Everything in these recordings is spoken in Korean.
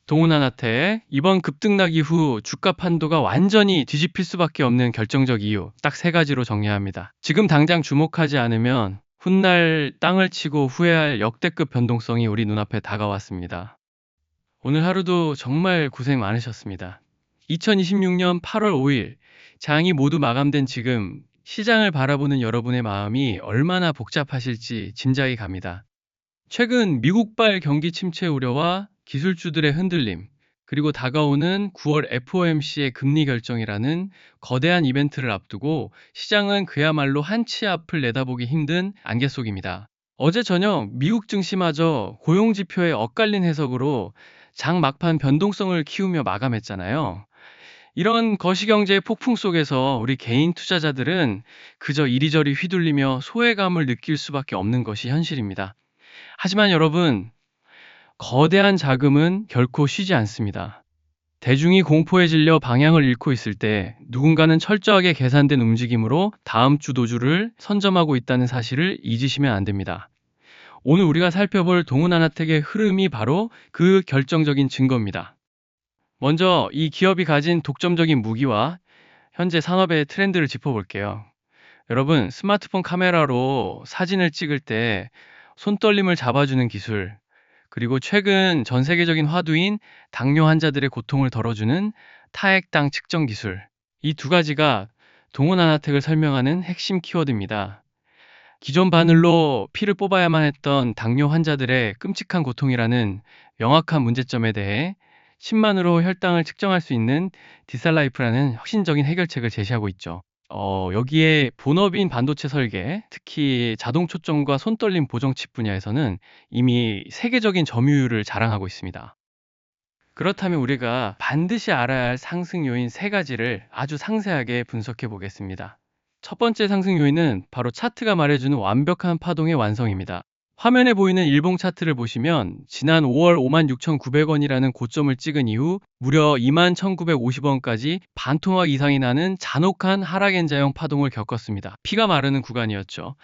동훈아나태 이번 급등락 이후 주가 판도가 완전히 뒤집힐 수밖에 없는 결정적 이유 딱 세 가지로 정리합니다. 지금 당장 주목하지 않으면 훗날 땅을 치고 후회할 역대급 변동성이 우리 눈앞에 다가왔습니다. 오늘 하루도 정말 고생 많으셨습니다. 2026년 8월 5일 장이 모두 마감된 지금 시장을 바라보는 여러분의 마음이 얼마나 복잡하실지 짐작이 갑니다. 최근 미국발 경기 침체 우려와 기술주들의 흔들림, 그리고 다가오는 9월 FOMC의 금리 결정이라는 거대한 이벤트를 앞두고 시장은 그야말로 한치 앞을 내다보기 힘든 안개 속입니다. 어제 저녁 미국 증시마저 고용지표의 엇갈린 해석으로 장 막판 변동성을 키우며 마감했잖아요. 이런 거시경제의 폭풍 속에서 우리 개인 투자자들은 그저 이리저리 휘둘리며 소외감을 느낄 수밖에 없는 것이 현실입니다. 하지만 여러분, 거대한 자금은 결코 쉬지 않습니다. 대중이 공포에 질려 방향을 잃고 있을 때 누군가는 철저하게 계산된 움직임으로 다음 주 도주를 선점하고 있다는 사실을 잊으시면 안 됩니다. 오늘 우리가 살펴볼 동훈아나텍의 흐름이 바로 그 결정적인 증거입니다. 먼저 이 기업이 가진 독점적인 무기와 현재 산업의 트렌드를 짚어볼게요. 여러분, 스마트폰 카메라로 사진을 찍을 때 손떨림을 잡아주는 기술, 그리고 최근 전 세계적인 화두인 당뇨 환자들의 고통을 덜어주는 타액당 측정 기술. 이 두 가지가 동원아나텍을 설명하는 핵심 키워드입니다. 기존 바늘로 피를 뽑아야만 했던 당뇨 환자들의 끔찍한 고통이라는 명확한 문제점에 대해 10만으로 혈당을 측정할 수 있는 디살라이프라는 혁신적인 해결책을 제시하고 있죠. 여기에 본업인 반도체 설계, 특히 자동 초점과 손떨림 보정 칩 분야에서는 이미 세계적인 점유율을 자랑하고 있습니다. 그렇다면 우리가 반드시 알아야 할 상승 요인 세 가지를 아주 상세하게 분석해 보겠습니다. 첫 번째 상승 요인은 바로 차트가 말해주는 완벽한 파동의 완성입니다. 화면에 보이는 일봉 차트를 보시면 지난 5월 56,900원이라는 고점을 찍은 이후 무려 21,950원까지 반토막 이상이 나는 잔혹한 하락 N자형 파동을 겪었습니다. 피가 마르는 구간이었죠.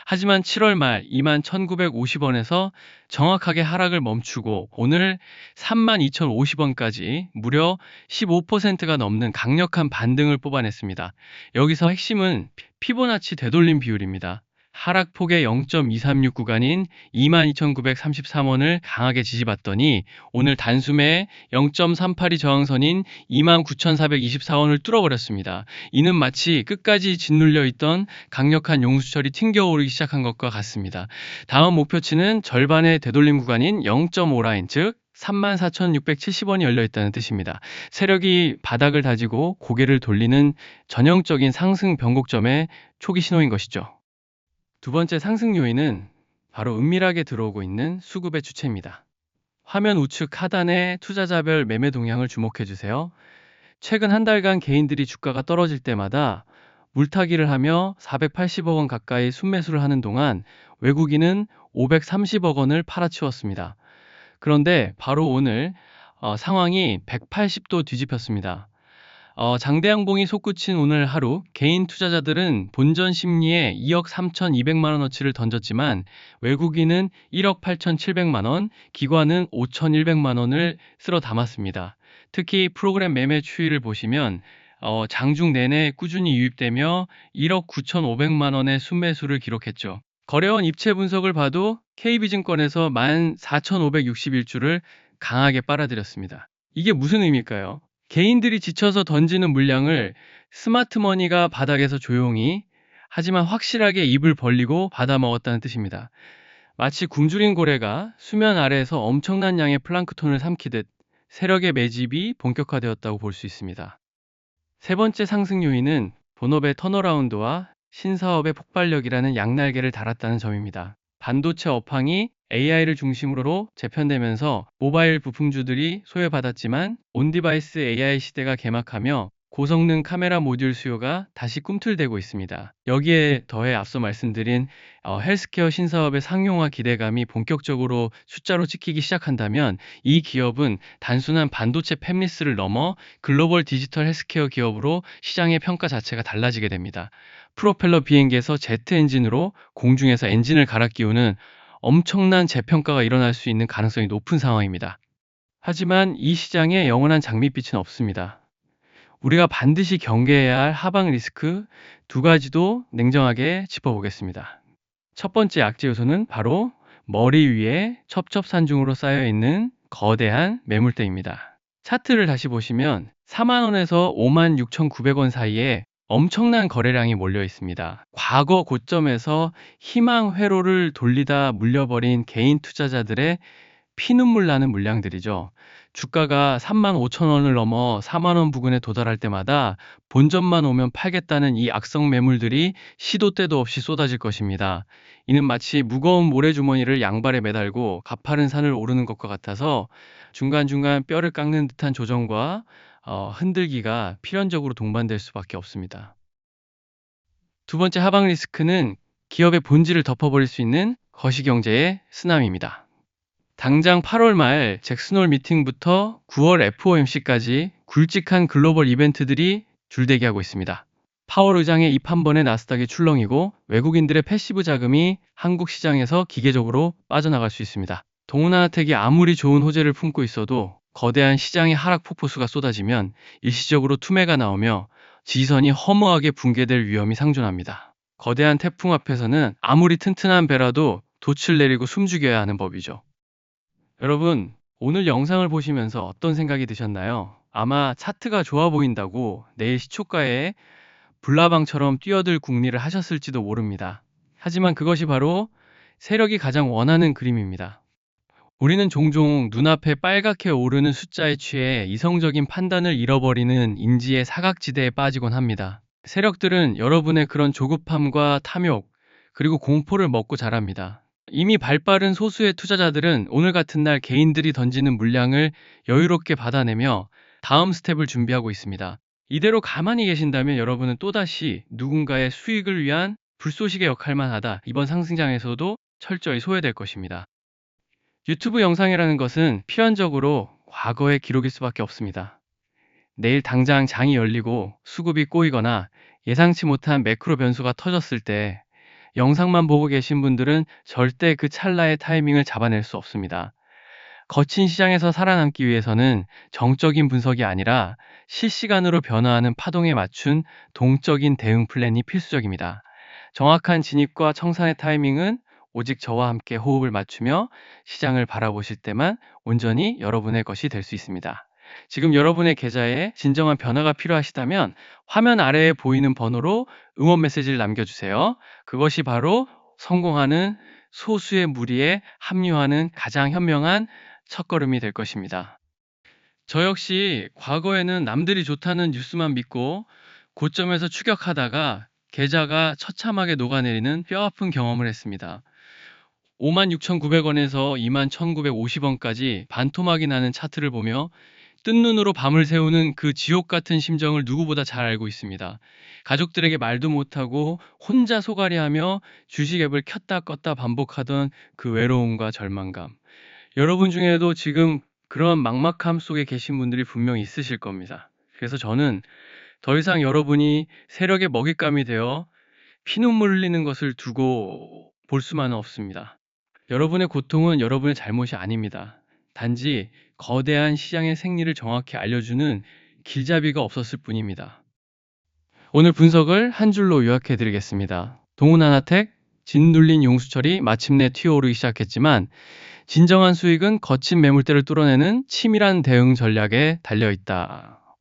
하지만 7월 말 21,950원에서 정확하게 하락을 멈추고 오늘 32,050원까지 무려 15%가 넘는 강력한 반등을 뽑아냈습니다. 여기서 핵심은 피보나치 되돌림 비율입니다. 하락폭의 0.236 구간인 22,933원을 강하게 지지받더니 오늘 단숨에 0.382 저항선인 29,424원을 뚫어버렸습니다. 이는 마치 끝까지 짓눌려 있던 강력한 용수철이 튕겨오르기 시작한 것과 같습니다. 다음 목표치는 절반의 되돌림 구간인 0.5라인, 즉 34,670원이 열려있다는 뜻입니다. 세력이 바닥을 다지고 고개를 돌리는 전형적인 상승 변곡점의 초기 신호인 것이죠. 두 번째 상승 요인은 바로 은밀하게 들어오고 있는 수급의 주체입니다. 화면 우측 하단의 투자자별 매매 동향을 주목해 주세요. 최근 한 달간 개인들이 주가가 떨어질 때마다 물타기를 하며 480억 원 가까이 순매수를 하는 동안 외국인은 530억 원을 팔아치웠습니다. 그런데 바로 오늘 상황이 180도 뒤집혔습니다. 장대양봉이 솟구친 오늘 하루 개인 투자자들은 본전 심리에 2억 3,200만 원어치를 던졌지만 외국인은 1억 8,700만 원, 기관은 5,100만 원을 쓸어 담았습니다. 특히 프로그램 매매 추이를 보시면 장중 내내 꾸준히 유입되며 1억 9,500만 원의 순매수를 기록했죠. 거래원 입체 분석을 봐도 KB증권에서 14,561주를 강하게 빨아들였습니다. 이게 무슨 의미일까요? 개인들이 지쳐서 던지는 물량을 스마트머니가 바닥에서 조용히 하지만 확실하게 입을 벌리고 받아먹었다는 뜻입니다. 마치 굶주린 고래가 수면 아래에서 엄청난 양의 플랑크톤을 삼키듯 세력의 매집이 본격화되었다고 볼 수 있습니다. 세 번째 상승 요인은 본업의 턴어라운드와 신사업의 폭발력이라는 양날개를 달았다는 점입니다. 반도체 업황이 AI를 중심으로 재편되면서 모바일 부품주들이 소외받았지만 온디바이스 AI 시대가 개막하며 고성능 카메라 모듈 수요가 다시 꿈틀대고 있습니다. 여기에 더해 앞서 말씀드린 헬스케어 신사업의 상용화 기대감이 본격적으로 숫자로 찍히기 시작한다면 이 기업은 단순한 반도체 팹리스를 넘어 글로벌 디지털 헬스케어 기업으로 시장의 평가 자체가 달라지게 됩니다. 프로펠러 비행기에서 제트 엔진으로 공중에서 엔진을 갈아 끼우는 엄청난 재평가가 일어날 수 있는 가능성이 높은 상황입니다. 하지만 이 시장에 영원한 장밋빛은 없습니다. 우리가 반드시 경계해야 할 하방 리스크 두 가지도 냉정하게 짚어보겠습니다. 첫 번째 악재 요소는 바로 머리 위에 첩첩산중으로 쌓여 있는 거대한 매물대입니다. 차트를 다시 보시면 4만 원에서 5만 6,900원 사이에 엄청난 거래량이 몰려 있습니다. 과거 고점에서 희망 회로를 돌리다 물려버린 개인 투자자들의 피눈물 나는 물량들이죠. 주가가 3만 5천 원을 넘어 4만 원 부근에 도달할 때마다 본전만 오면 팔겠다는 이 악성 매물들이 시도 때도 없이 쏟아질 것입니다. 이는 마치 무거운 모래주머니를 양발에 매달고 가파른 산을 오르는 것과 같아서 중간중간 뼈를 깎는 듯한 조정과 흔들기가 필연적으로 동반될 수밖에 없습니다. 두 번째 하방 리스크는 기업의 본질을 덮어버릴 수 있는 거시경제의 쓰나미입니다. 당장 8월 말 잭슨홀 미팅부터 9월 FOMC까지 굵직한 글로벌 이벤트들이 줄대기하고 있습니다. 파월 의장의 입 한 번에 나스닥이 출렁이고 외국인들의 패시브 자금이 한국 시장에서 기계적으로 빠져나갈 수 있습니다. 동훈하나텍이 아무리 좋은 호재를 품고 있어도 거대한 시장의 하락 폭포수가 쏟아지면 일시적으로 투매가 나오며 지선이 허무하게 붕괴될 위험이 상존합니다. 거대한 태풍 앞에서는 아무리 튼튼한 배라도 돛을 내리고 숨죽여야 하는 법이죠. 여러분, 오늘 영상을 보시면서 어떤 생각이 드셨나요? 아마 차트가 좋아 보인다고 내일 시초가에 불나방처럼 뛰어들 궁리를 하셨을지도 모릅니다. 하지만 그것이 바로 세력이 가장 원하는 그림입니다. 우리는 종종 눈앞에 빨갛게 오르는 숫자에 취해 이성적인 판단을 잃어버리는 인지의 사각지대에 빠지곤 합니다. 세력들은 여러분의 그런 조급함과 탐욕, 그리고 공포를 먹고 자랍니다. 이미 발빠른 소수의 투자자들은 오늘 같은 날 개인들이 던지는 물량을 여유롭게 받아내며 다음 스텝을 준비하고 있습니다. 이대로 가만히 계신다면 여러분은 또다시 누군가의 수익을 위한 불쏘시개 역할만 하다 이번 상승장에서도 철저히 소외될 것입니다. 유튜브 영상이라는 것은 필연적으로 과거의 기록일 수밖에 없습니다. 내일 당장 장이 열리고 수급이 꼬이거나 예상치 못한 매크로 변수가 터졌을 때 영상만 보고 계신 분들은 절대 그 찰나의 타이밍을 잡아낼 수 없습니다. 거친 시장에서 살아남기 위해서는 정적인 분석이 아니라 실시간으로 변화하는 파동에 맞춘 동적인 대응 플랜이 필수적입니다. 정확한 진입과 청산의 타이밍은 오직 저와 함께 호흡을 맞추며 시장을 바라보실 때만 온전히 여러분의 것이 될 수 있습니다. 지금 여러분의 계좌에 진정한 변화가 필요하시다면 화면 아래에 보이는 번호로 응원 메시지를 남겨주세요. 그것이 바로 성공하는 소수의 무리에 합류하는 가장 현명한 첫걸음이 될 것입니다. 저 역시 과거에는 남들이 좋다는 뉴스만 믿고 고점에서 추격하다가 계좌가 처참하게 녹아내리는 뼈아픈 경험을 했습니다. 56,900원에서 21,950원까지 반토막이 나는 차트를 보며 뜬 눈으로 밤을 새우는 그 지옥 같은 심정을 누구보다 잘 알고 있습니다. 가족들에게 말도 못하고 혼자 소갈이하며 주식 앱을 켰다 껐다 반복하던 그 외로움과 절망감. 여러분 중에도 지금 그런 막막함 속에 계신 분들이 분명히 있으실 겁니다. 그래서 저는 더 이상 여러분이 세력의 먹잇감이 되어 피눈물 흘리는 것을 두고 볼 수만은 없습니다. 여러분의 고통은 여러분의 잘못이 아닙니다. 단지 거대한 시장의 생리를 정확히 알려주는 길잡이가 없었을 뿐입니다. 오늘 분석을 한 줄로 요약해 드리겠습니다. 동훈하나텍, 짓눌린 용수철이 마침내 튀어오르기 시작했지만 진정한 수익은 거친 매물대를 뚫어내는 치밀한 대응 전략에 달려있다.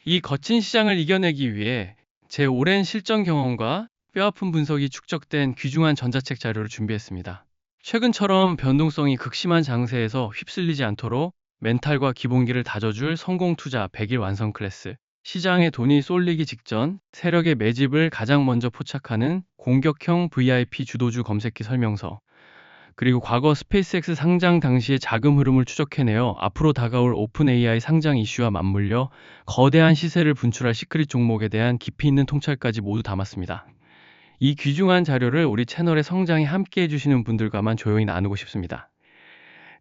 이 거친 시장을 이겨내기 위해 제 오랜 실전 경험과 뼈아픈 분석이 축적된 귀중한 전자책 자료를 준비했습니다. 최근처럼 변동성이 극심한 장세에서 휩쓸리지 않도록 멘탈과 기본기를 다져줄 성공 투자 100일 완성 클래스, 시장에 돈이 쏠리기 직전 세력의 매집을 가장 먼저 포착하는 공격형 VIP 주도주 검색기 설명서, 그리고 과거 스페이스X 상장 당시의 자금 흐름을 추적해내어 앞으로 다가올 오픈 AI 상장 이슈와 맞물려 거대한 시세를 분출할 시크릿 종목에 대한 깊이 있는 통찰까지 모두 담았습니다. 이 귀중한 자료를 우리 채널의 성장에 함께 해주시는 분들과만 조용히 나누고 싶습니다.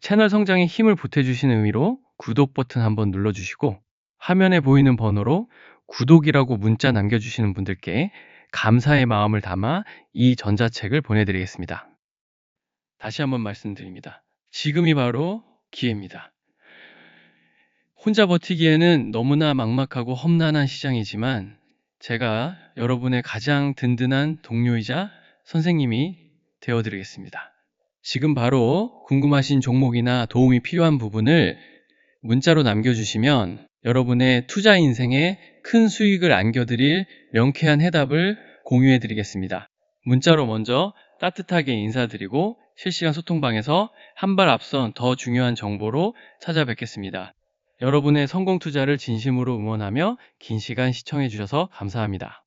채널 성장에 힘을 보태주시는 의미로 구독 버튼 한번 눌러주시고 화면에 보이는 번호로 구독이라고 문자 남겨주시는 분들께 감사의 마음을 담아 이 전자책을 보내드리겠습니다. 다시 한번 말씀드립니다. 지금이 바로 기회입니다. 혼자 버티기에는 너무나 막막하고 험난한 시장이지만 제가 여러분의 가장 든든한 동료이자 선생님이 되어드리겠습니다. 지금 바로 궁금하신 종목이나 도움이 필요한 부분을 문자로 남겨주시면 여러분의 투자 인생에 큰 수익을 안겨드릴 명쾌한 해답을 공유해드리겠습니다. 문자로 먼저 따뜻하게 인사드리고 실시간 소통방에서 한 발 앞선 더 중요한 정보로 찾아뵙겠습니다. 여러분의 성공 투자를 진심으로 응원하며 긴 시간 시청해 주셔서 감사합니다.